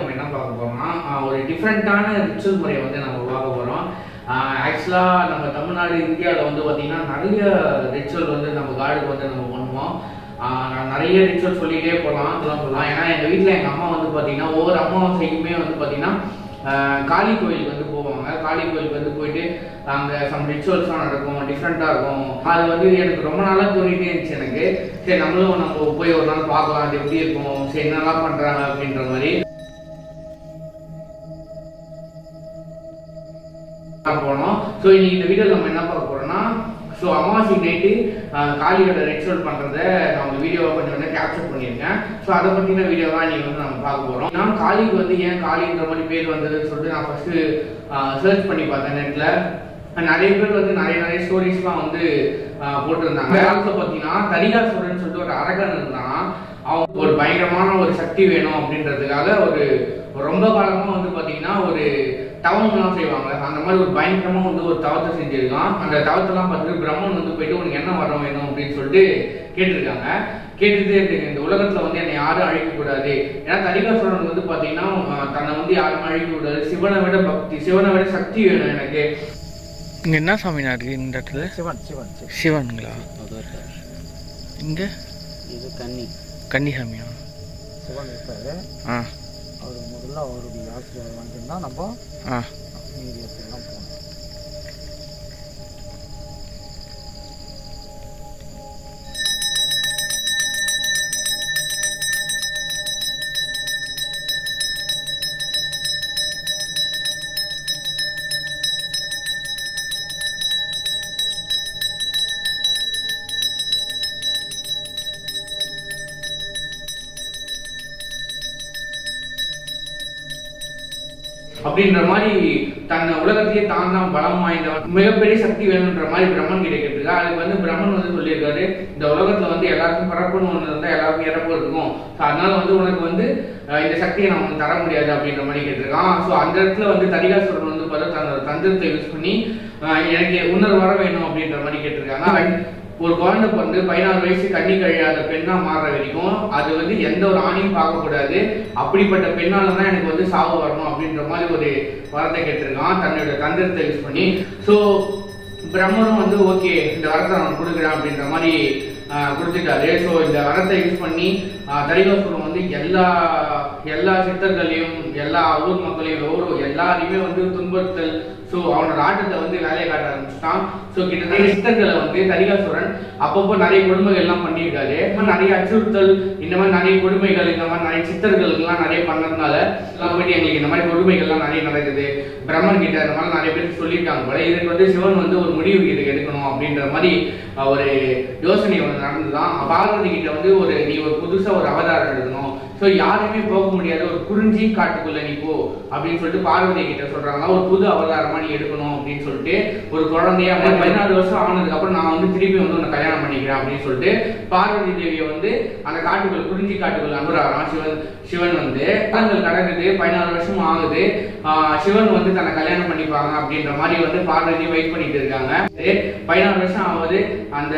நம்ம என்ன பார்க்க போறோம்னா ஒரு டிஃப்ரெண்டான ரிச்சுவல் முறையை வந்து நம்ம பார்க்க போறோம். ஆக்சுவலா நம்ம தமிழ்நாடு இந்தியாவில் வந்து பார்த்தீங்கன்னா நிறைய ரிச்சுவல் வந்து நம்ம காடுக்கு வந்து நம்ம பண்ணுவோம். நான் நிறைய ரிச்சுவல் சொல்லிகிட்டே போகலாம் சொல்லலாம். ஏன்னா எங்கள் வீட்டில் எங்கள் அம்மா வந்து பார்த்தீங்கன்னா ஒவ்வொரு அமாவாசைக்குமே வந்து பார்த்தீங்கன்னா காளி கோயிலுக்கு வந்து போவாங்க. காளி கோயிலுக்கு வந்து போயிட்டு அங்கே சம் ரிச்சுவல்ஸ்லாம் நடக்கும், டிஃப்ரெண்ட்டாக இருக்கும். அது வந்து எனக்கு ரொம்ப நாளாக தோணிகிட்டே இருந்துச்சு எனக்கு. சரி நம்ம போய் ஒரு நாள் பார்க்கலாம், அது எப்படி இருக்கும், சரி என்னெல்லாம் பண்ணுறாங்க அப்படின்ற மாதிரி போனோம். ஸோ இன்னைக்கு இந்த வீடியோவில் நம்ம என்ன பார்க்க போகிறோம்னா, ஸோ அமாவாசை நைட்டு காளியோட ரிச்சுவல் பண்ணுறத நான் ஒரு வீடியோவை கொஞ்சம் வந்து கேப்சர் பண்ணியிருக்கேன். ஸோ அதை பற்றின வீடியோவாக நீங்கள் வந்து நம்ம பார்க்க போகிறோம். நான் காளிக்கு வந்து ஏன் காளின்ற மாதிரி பேர் வந்ததுன்னு சொல்லிட்டு நான் ஃபஸ்ட்டு சர்ச் பண்ணி பார்த்தேன் நெட்டில். நிறைய பேர் வந்து நிறைய ஸ்டோரிஸ்லாம் வந்து போட்டிருந்தாங்க. காலத்தில் பார்த்தீங்கன்னா தரிகாசுரன் சொல்லிட்டு ஒரு அரக்கன் இருந்தான். அவன் ஒரு பயங்கரமான ஒரு சக்தி வேணும் அப்படின்றதுக்காக ஒரு ரொம்ப காலமாக வந்து பார்த்தீங்கன்னா ஒரு தவம்லாம் செய்வாங்க. அந்த மாதிரி ஒரு பயங்கரமாக வந்து ஒரு தவத்தை செஞ்சுருக்கான். அந்த தவத்தெல்லாம் பார்த்துட்டு பிரம்மன் வந்து போயிட்டு உனக்கு என்ன வரம் வேணும் அப்படின்னு சொல்லிட்டு கேட்டிருக்காங்க. கேட்டுட்டு இந்த உலகத்தில் வந்து என்னை யாரும் அழிக்கக்கூடாது. ஏன்னா தரிகாசுரன் வந்து பார்த்தீங்கன்னா தன்னை வந்து யாரும் அழிக்கக்கூடாது, சிவனை விட பக்தி, சிவனை விட சக்தி வேணும் எனக்கு. இங்கே என்ன சாமி இருக்கு இந்த இடத்துல? சிவனுங்களா? இங்கே இது கன்னிசாமியா? சிவன் இருக்காரு. அவர் முதல்ல அவருடைய ஆசிரியர் வாங்கியிருந்தா நம்ம மீதி இடத்துலாம் போகணும். அப்படின்ற மாதிரி தன்னை உலகத்திலேயே தான் பலம் வாய்ந்தவன், மிகப்பெரிய சக்தி வேணுன்ற மாதிரி பிரம்மன் கிடைக்கிறது. அதுக்கு வந்து பிரம்மன் வந்து சொல்லியிருக்காரு, இந்த உலகத்துல வந்து எல்லாருக்கும் பிறப்புன்னு ஒன்று இருந்தால் எல்லாருக்கும் இறப்பு இருக்கும். ஸோ அதனால வந்து உனக்கு வந்து இந்த சக்தியை நான் வந்து தர முடியாது அப்படின்ற மாதிரி கேட்டிருக்கான். ஸோ அந்த இடத்துல வந்து தரிகாசுரன் வந்து பார்த்தா தன்னோட தந்திரத்தை யூஸ் பண்ணி எனக்கு உணர்வு வர வேணும் அப்படின்ற மாதிரி கேட்டிருக்காங்க. ஒரு குழந்தை வந்து 14 வயசு கண்ணி கழியாத பெண்ணா மாற வரைக்கும் அது வந்து எந்த ஒரு ஆணையும் பார்க்கக்கூடாது, அப்படிப்பட்ட பெண்ணால தான் எனக்கு வந்து சாவு வரணும் அப்படின்ற மாதிரி ஒரு வரத்தை கேட்டிருக்கான் தன்னோட தந்திரத்தை யூஸ் பண்ணி. ஸோ பிரம்மனும் வந்து ஓகே இந்த வரத்தை நான் கொடுக்குறேன் அப்படின்ற மாதிரி கொடுத்துட்டாரு. ஸோ இந்த வரத்தை யூஸ் பண்ணி தரிகாசுரன் வந்து எல்லா சித்தர்களையும் எல்லா ஊர் மக்களையும் எல்லாரையுமே வந்து துன்புறுத்தல், ஸோ அவனோட ஆட்டத்தை வந்து வேலையை காட்ட ஆரம்பிச்சுட்டான். ஸோ கிட்டத்தட்ட சித்தர்களை வந்து தரிகாசுரன் அப்பப்போ நிறைய கொடுமைகள்லாம் பண்ணியிருக்காரு. நிறைய அச்சுறுத்தல், இந்த மாதிரி நிறைய கொடுமைகள், இந்த மாதிரி நிறைய சித்தர்களுக்கெல்லாம் நிறைய பண்ணதுனால எல்லாம் போயிட்டு எங்களுக்கு இந்த மாதிரி கொடுமைகள்லாம் நிறைய நடக்குது பிரம்மன் கிட்ட, இந்த மாதிரி நிறைய பேருக்கு சொல்லியிருக்காங்க போல. இதுக்கு வந்து சிவன் வந்து ஒரு முடிவு இதுக்கு எடுக்கணும் அப்படின்ற மாதிரி ஒரு யோசனை ஒன்று நடந்துதான். பார்வதி கிட்ட வந்து நீ ஒரு புதுசாக ஒரு அவதாரம் எடுக்கணும், ஸோ யாருமே போக முடியாத ஒரு குறிஞ்சி காட்டுக்குள்ள நீ போ அப்படின்னு சொல்லிட்டு பார்வதி கிட்ட சொல்றாங்க. ஒரு புது அவதாரமா நீ எடுக்கணும் அப்படின்னு சொல்லிட்டு ஒரு குழந்தையா 14 வருஷம் ஆனதுக்கு அப்புறம் நான் வந்து திருப்பி வந்து உன்னை கல்யாணம் பண்ணிக்கிறேன் அப்படின்னு சொல்லிட்டு பார்வதி தேவியை வந்து அந்த காட்டுக்குள்ள குறிஞ்சி காட்டுக்குள்ள அனுப்புறாராம். சிவன் வந்து காலங்கள் கடக்குது, 14 வருஷம் ஆகுது. சிவன் வந்து தன்னை கல்யாணம் பண்ணிப்பாங்க அப்படின்ற மாதிரி வந்து பார்வதி வெயிட் பண்ணிட்டு இருக்காங்க. 14 வருஷம் ஆகுது. அந்த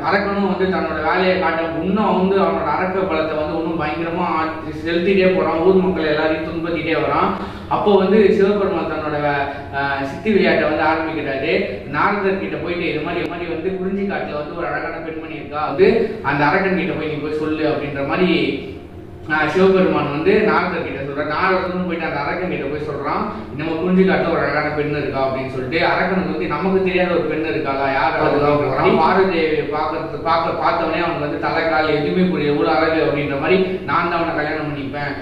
அரக்கனும் வந்து தன்னோட வேலையை காட்ட இன்னும் வந்து அவனோட அரக்க பலத்தை வந்து இன்னும் பயங்கரமா செலுத்திட்டே போறான், ஊர் மக்கள் எல்லாரையும் துன்பத்திட்டே வரான். அப்போ வந்து சிவபெருமான் தன்னோட சித்தி விளையாட்டை வந்து ஆரம்பிக்கிறாரு. நாரதர் கிட்ட போயிட்டு இது மாதிரி வந்து குறிஞ்சி காட்டுல வந்து ஒரு அழகான பெண்மணி இருக்கா, வந்து அந்த அரக்கன் கிட்ட போய் நீ போய் சொல்லு அப்படின்ற மாதிரி சிவபெருமான் வந்து நாரதர் கிட்ட சொல்றான். நாரதன் போயிட்டு அந்த அரக்கன் கிட்ட போய் சொல்றான், நம்ம குறிஞ்சி காட்டுல ஒரு அழகான பெண் இருக்கா அப்படின்னு சொல்லிட்டு. அரக்கனுக்கு வந்து நமக்கு தெரியாத ஒரு பெண் இருக்காளா, யார் அதுதான் பார்வதியை பார்த்தவனே அவனுக்கு வந்து தலைக்கால் எதுவுமே புரியல, எவ்வளவு அழகு அப்படின்ற மாதிரி. நான் தான் அவனை கல்யாணம் பண்ணிப்பேன்,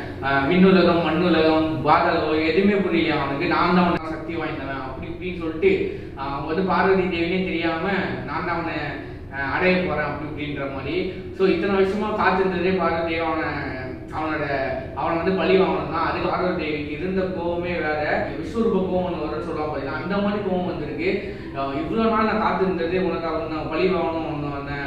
விண்ணுலகம் மண்ணுலகம் பாதகம் எதுவுமே புரியல அவனுக்கு, நான் தான் அவனை சக்தி வாய்ந்தவன் அப்படி இப்படின்னு சொல்லிட்டு அவங்க வந்து பார்வதி தேவினே தெரியாம நான் தான் அவனை அடைய போறேன் அப்படி இப்படின்ற மாதிரி. ஸோ இத்தனை வருஷமா காத்திருந்ததே பார்வதி தேவி அவனை வந்து பழி வாங்கணும் தான். அதுக்கு பார்வதி தேவிக்கு இருந்த கோவமே வேற, விஸ்வரூப கோவம் வரும்னு சொல்லுவாங்க பார்த்தீங்கன்னா, அந்த மாதிரி கோவம் வந்திருக்கு. இவ்வளோ நாள் நான் காத்திருந்ததே உனக்கு அவனை பழி வாங்கணும்,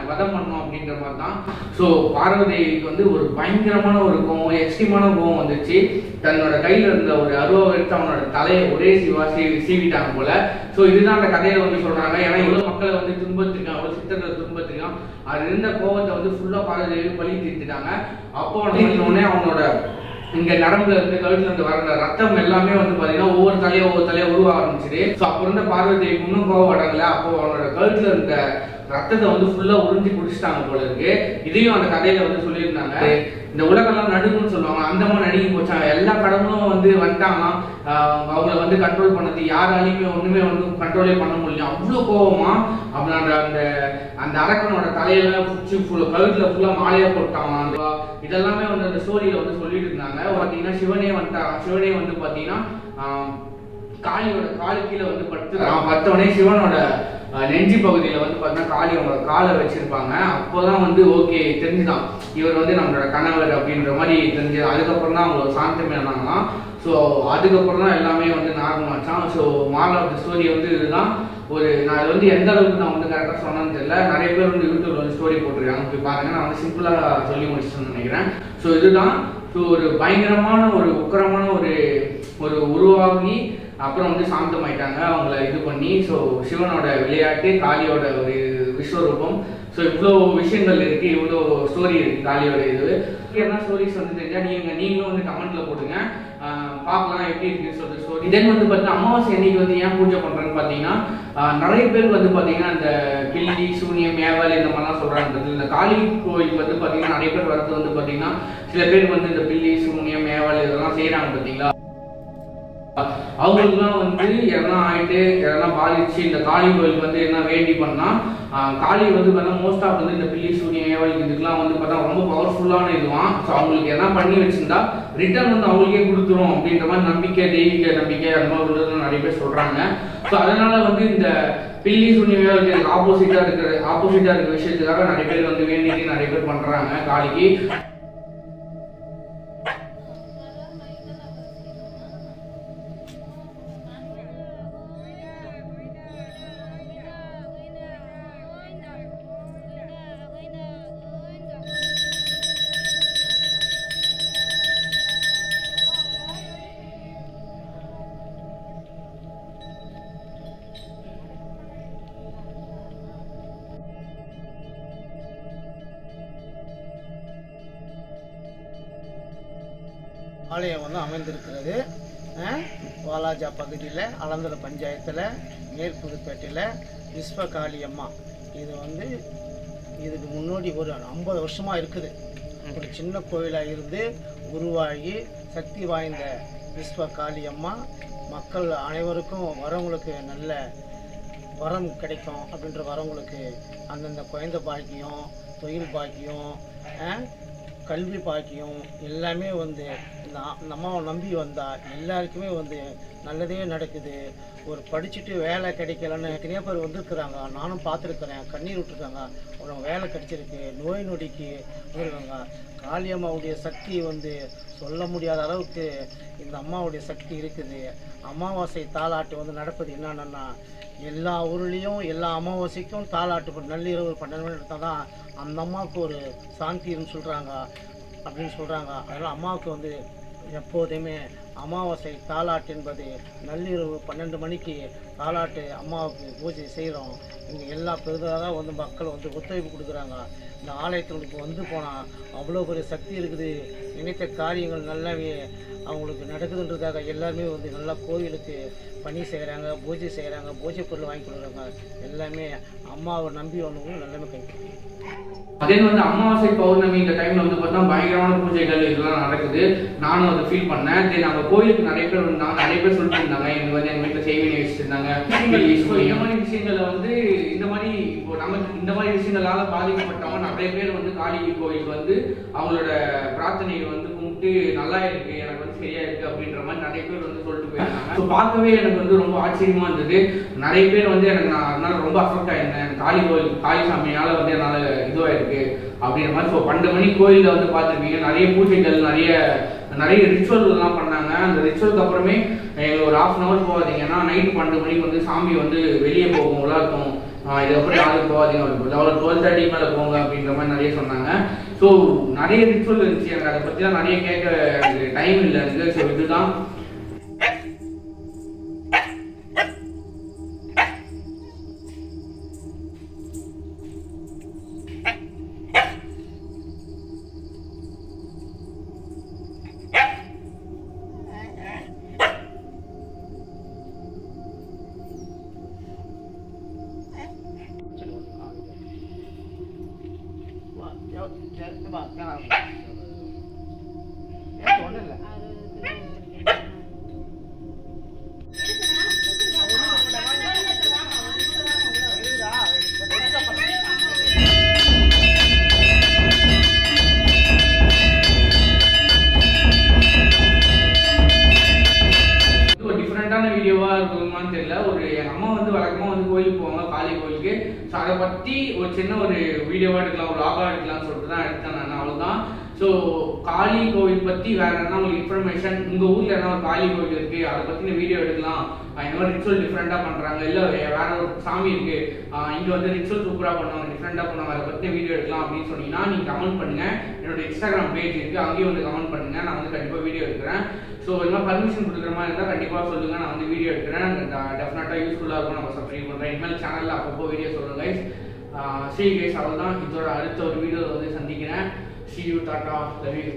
வதம் பண்ணணும் அப்படின்ற மாதிரி தான். ஸோ பார்வதி தேவிக்கு வந்து ஒரு பயங்கரமான ஒரு கோவம், எக்ஸ்ட்ரீமான கோவம் வந்துச்சு. தன்னோட கையில இருந்த ஒரு அருவாவை எடுத்து அவனோட தலையை ஒரே சீவிட்டாங்க போல. ஸோ இதுதான் அந்த கதையில வந்து சொல்றாங்க. ஏன்னா இவ்வளவு மக்களை வந்து துன்பத்திருக்கான், அவ்வளவு சித்தர்களை துன்பத்திருக்கான். அது இருந்த கோவத்தை வந்து ஃபுல்லா பார்வதி தேவி பழி தீர்த்துட்டாங்க. அப்போ உடனே அவனோட இங்க நரம்புல இருந்து கழுத்துல இருந்து வர ரத்தம் எல்லாமே வந்து பாத்தீங்கன்னா ஒவ்வொரு தலையா உருவ ஆரம்பிச்சிது. ஸோ அப்போ இருந்த பார்வதி தேவிக்கு இன்னும் கோவப்படாங்கல்ல, அப்போ அவனோட கழுத்துல இருந்த ரத்தத்தை வந்து ஃபுல்லா உறிஞ்சி குடிச்சிட்டாங்க போல இருக்கு. இதையும் அந்த கதையில வந்து சொல்லியிருந்தாங்க. இந்த உலகெல்லாம் நடுங்குன்னு சொல்லுவாங்க, அந்த மாதிரி நடுங்கி போச்சாங்க. எல்லா கடவுளும் வந்து வந்துட்டாங்கன்னா அவங்கள வந்து கண்ட்ரோல் பண்ணது யாராலையுமே ஒண்ணுமே வந்து கண்ட்ரோலே பண்ண முடியும். அவ்வளோ கோவமா அப்படின்ற அந்த அந்த அரக்கனோட தலையெல்லாம் கழுத்துல ஃபுல்லா மாலையா போட்டாங்க. இதெல்லாமே வந்து அந்த ஸ்டோரியில வந்து சொல்லிட்டு இருந்தாங்க. பாத்தீங்கன்னா சிவனே வந்து பாத்தீங்கன்னா காளியோட காலு கீழே வந்து படுத்தவனே சிவனோட நெஞ்சி பகுதியில வந்து பார்த்தீங்கன்னா காளியோட காலை வச்சிருப்பாங்க. அப்போதான் வந்து ஓகே தெரிஞ்சுதான் இவர் வந்து நம்மளோட கணவர் அப்படின்ற மாதிரி தெரிஞ்சது. அதுக்கப்புறம் தான் அவங்க சாந்தமானாங்களாம். ஸோ அதுக்கப்புறம் தான் எல்லாமே வந்து நார்மல் ஆச்சான். So moral of the story வந்து இதுதான். நான் இது வந்து எந்த அளவுக்கு நான் வந்து கரெக்டாக சொன்னேன்னு தெரியல. நிறைய பேர் வந்து யூடியூப்ல வந்து ஸ்டோரி போட்டிருக்காங்க, போய் பாருங்க. நான் வந்து சிம்பிளாக சொல்லி முடிச்சுன்னு நினைக்கிறேன். ஸோ இதுதான். ஸோ ஒரு பயங்கரமான ஒரு உக்கரமான ஒரு உருவாகி அப்புறம் வந்து சாந்தமாயிட்டாங்க அவங்கள இது பண்ணி. ஸோ சிவனோட விளையாட்டு, காளியோட ஒரு விஸ்வரூபம். ஸோ இவ்வளோ விஷயங்கள் இருக்கு, இவ்வளோ ஸ்டோரி இருக்கு காளியோட இது. என்ன ஸ்டோரிஸ் வந்து தெரிஞ்சா நீங்களும் வந்து கமெண்ட்ல போடுங்க, பார்க்கலாம் எப்படி இருக்குன்னு சொல்லிட்டு ஸ்டோரி. தென் வந்து பார்த்தீங்கன்னா அமாவாசை அன்னைக்கு வந்து ஏன் பூஜை பண்றேன்னு பார்த்தீங்கன்னா நிறைய பேர் வந்து பார்த்தீங்கன்னா இந்த பில்லி சூனியம் ஏவல் இந்த மாதிரிலாம் சொல்றாங்க. இந்த காளி கோயிலுக்கு வந்து பார்த்தீங்கன்னா நிறைய பேர் வரது வந்து பார்த்தீங்கன்னா சில பேர் வந்து இந்த பில்லி சூனியம் ஏவல் இதெல்லாம் செய்யறாங்க பார்த்தீங்களா. அவங்களுக்குலாம் வந்து எதனா ஆயிட்டு எதனா பாதிச்சு இந்த காளி கோயிலுக்கு வந்து என்ன வேண்டி பண்ணா காளி வந்து பார்த்தா மோஸ்ட் ஆஃப் வந்து இந்த பில்லி சூனியம் ஏவல் இதுக்கெல்லாம் வந்து பார்த்தா ரொம்ப பவர்ஃபுல்லான இதுவான். ஸோ அவங்களுக்கு எதனா பண்ணி வச்சிருந்தா ரிட்டர்ன் வந்து அவங்களுக்கே கொடுத்துரும் அப்படின்ற மாதிரி நம்பிக்கை, தெய்வீக நம்பிக்கை அந்த மாதிரி உள்ளதுன்னு நிறைய பேர் சொல்றாங்க. ஸோ அதனால வந்து இந்த பில்லி சூனியம் ஏவலுக்கு ஆப்போசிட்டா இருக்கிற விஷயத்துக்காக நிறைய பேர் வந்து வேண்டிட்டு நிறைய பேர் பண்றாங்க காளிக்கு. ஆலயம் வந்து அமைந்திருக்கிறது வாலாஜா பகுதியில் அலந்தர பஞ்சாயத்தில் மேற்புதுப்பேட்டையில் விஸ்வகாளியம்மா. இது வந்து இதுக்கு முன்னாடி ஒரு 50 வருஷமாக இருக்குது. ஒரு சின்ன கோயிலாக இருந்து உருவாகி சக்தி வாய்ந்த விஸ்வகாளியம்மா மக்கள் அனைவருக்கும் வரவங்களுக்கு நல்ல வரம் கிடைக்கும் அப்படின்ற வரவங்களுக்கு அந்தந்த குழந்தை பாக்கியம், தொழில் பாக்கியம், கல்வி பாக்கியம் எல்லாமே வந்து இந்த அம்மாவை நம்பி வந்தால் எல்லாருக்குமே வந்து நல்லதே நடக்குது. ஒரு படிச்சுட்டு வேலை கிடைக்கலன்னு நிறைய பேர் வந்துருக்குறாங்க, நானும் பார்த்துருக்குறேன். கண்ணீர் விட்டுருக்காங்க, ஒரு வேலை கிடைச்சிருக்கு, நோய் நொடிக்கு வந்துருக்காங்க. காளியம்மாவுடைய சக்தி வந்து சொல்ல முடியாத அளவுக்கு இந்த அம்மாவுடைய சக்தி இருக்குது. அமாவாசை தாலாட்டு வந்து நடப்பது என்னன்னா எல்லா ஊர்லேயும் எல்லா அமாவாசைக்கும் தாலாட்டு நள்ளிரவு 12 மணி எடுத்தால் தான் அந்த அம்மாவுக்கு ஒரு சாந்தின்னு சொல்கிறாங்க அப்படின்னு சொல்கிறாங்க. அதனால் அம்மாவுக்கு வந்து எப்போதுமே அமாவாசை தாலாட்டு என்பது நள்ளிரவு 12 மணிக்கு தாலாட்டு அம்மாவுக்கு பூஜை செய்கிறோம். இங்கே எல்லா பெருதாக வந்து மக்கள் வந்து ஒத்துழைப்பு கொடுக்குறாங்க. இந்த ஆலயத்தினுக்கு வந்து போனால் அவ்வளோ பெரிய சக்தி இருக்குது. நினைத்த காரியங்கள் நல்லாவே அவங்களுக்கு நடக்குதுன்றதுக்காக எல்லாருமே வந்து நல்லா கோயிலுக்கு பணி செய்கிறாங்க, பூஜை செய்கிறாங்க, பூஜை பொருள் வாங்கி கொடுக்குறாங்க. எல்லாமே அம்மாவை நம்பி வந்தவங்க எல்லாமே கைப்பற்றி. அதே வந்து அமாவாசை பௌர்ணமி இந்த டைம்ல வந்து பார்த்தா பயங்கரமான பூஜைகள் இதெல்லாம் நடக்குது. நானும் அதை ஃபீல் பண்ணேன். தென் நம்ம கோயிலுக்கு நிறைய பேர் இருந்தாங்க, நிறைய பேர் சொல்லிட்டு இருந்தாங்க எனக்கு வந்து எங்க வீட்டில் செய்வினை வச்சுருந்தாங்க. இந்த மாதிரி விஷயங்களை வந்து இந்த மாதிரி இப்போ நமக்கு இந்த மாதிரி விஷயங்களால பாதிக்கப்பட்டவங்க நிறைய பேர் வந்து காளி கோயிலுக்கு வந்து அவங்களோட பிரார்த்தனையை வந்து கும்பிட்டு நல்லா இருக்கு, எனக்கு வந்து சரியா இருக்கு அப்படின்ற மாதிரி நிறைய பேர் வந்து சொல்லிட்டு போயிருந்தாங்க. ஸோ பார்க்கவே எனக்கு வந்து ரொம்ப ஆச்சரியமா இருந்தது. நிறைய பேர் வந்து எனக்கு நான் அதனால ரொம்ப அஃபெக்ட் ஆயிருந்தேன். காளி கோயில் காளி சாமியால வந்து என்னால் இதுவாயிருக்கு அப்படின்ற மாதிரி. ஸோ 12 மணி கோயிலில் வந்து பார்த்துருப்பீங்க நிறைய பூஜைகள், நிறைய ரிச்சுவல்லாம் பண்ணாங்க. அந்த ரிச்சுவலுக்கு அப்புறமே எங்களுக்கு ஒரு 1/2 hour போகாதீங்கன்னா நைட்டு 12 மணிக்கு வந்து சாமி வந்து வெளியே போகும் உலகம், இதுக்கப்புறம் யாரும் போகாதீங்க, 12:30 மேலே போங்க அப்படின்ற மாதிரி நிறைய சொன்னாங்க. ஸோ நிறைய ரிச்சுவல் இருந்துச்சு. எனக்கு அதை பற்றிலாம் நிறைய கேட்க டைம் இல்லை எனக்கு. ஸோ இதுதான் Yeah. ஒன்றும் இல்லை வீடியோவா இருக்குமான்னு தெரியல. ஒரு எங்க அம்மா வந்து வழக்கமா வந்து கோயிலுக்கு போவாங்க, காளி கோயிலுக்கு. ஸோ அதை பத்தி ஒரு சின்ன ஒரு வீடியோவா எடுக்கலாம், ஒரு லாகா எடுக்கலாம்னு சொல்லிட்டு தான் எடுத்தேன் நான். அவ்வளவுதான். ஸோ காளி கோவில் பத்தி வேற என்ன உங்களுக்கு இன்ஃபர்மேஷன், உங்க ஊர்ல என்ன ஒரு காளி கோவில் இருக்கு அதை பத்தின வீடியோ எடுக்கலாம், இந்த மாதிரி ரிச்சுவல் டிஃப்ரெண்டா பண்றாங்க, இல்ல வேற ஒரு சாமி இருக்கு இங்க வந்து ரிச்சுவல் சூப்பரா பண்ணுவாங்க, டிஃப்ரெண்டா பண்ணுவாங்க, அதை பத்தி வீடியோ எடுக்கலாம் அப்படின்னு சொன்னீங்கன்னா நீங்க கமெண்ட் பண்ணுங்க. என்னோட இன்ஸ்டாகிராம் பேஜ் இருக்கு, அங்கேயும் வந்து கமெண்ட் பண்ணுங்க. நான் வந்து கண்டிப்பா வீடியோ எடுக்கிறேன். ஸோ இது மாதிரி பர்மிஷன் கொடுக்குற மாதிரி இருந்தால் கண்டிப்பாக சொல்லுங்கள், நான் வந்து வீடியோ எடுக்கிறேன். டெஃபினட்டாக யூஸ்ஃபுல்லாக இருக்கும். நம்ம சப்ஸ்கிரைப் பண்ணுறேன். இனிமேல் சேனலில் அப்பப்போ வீடியோ சொல்லுங்கள் கைஸ். see you guys. அவ்வளோதான். இதோட அடுத்த ஒரு வீடியோவில் வந்து சந்திக்கிறேன். see you, tata, love you.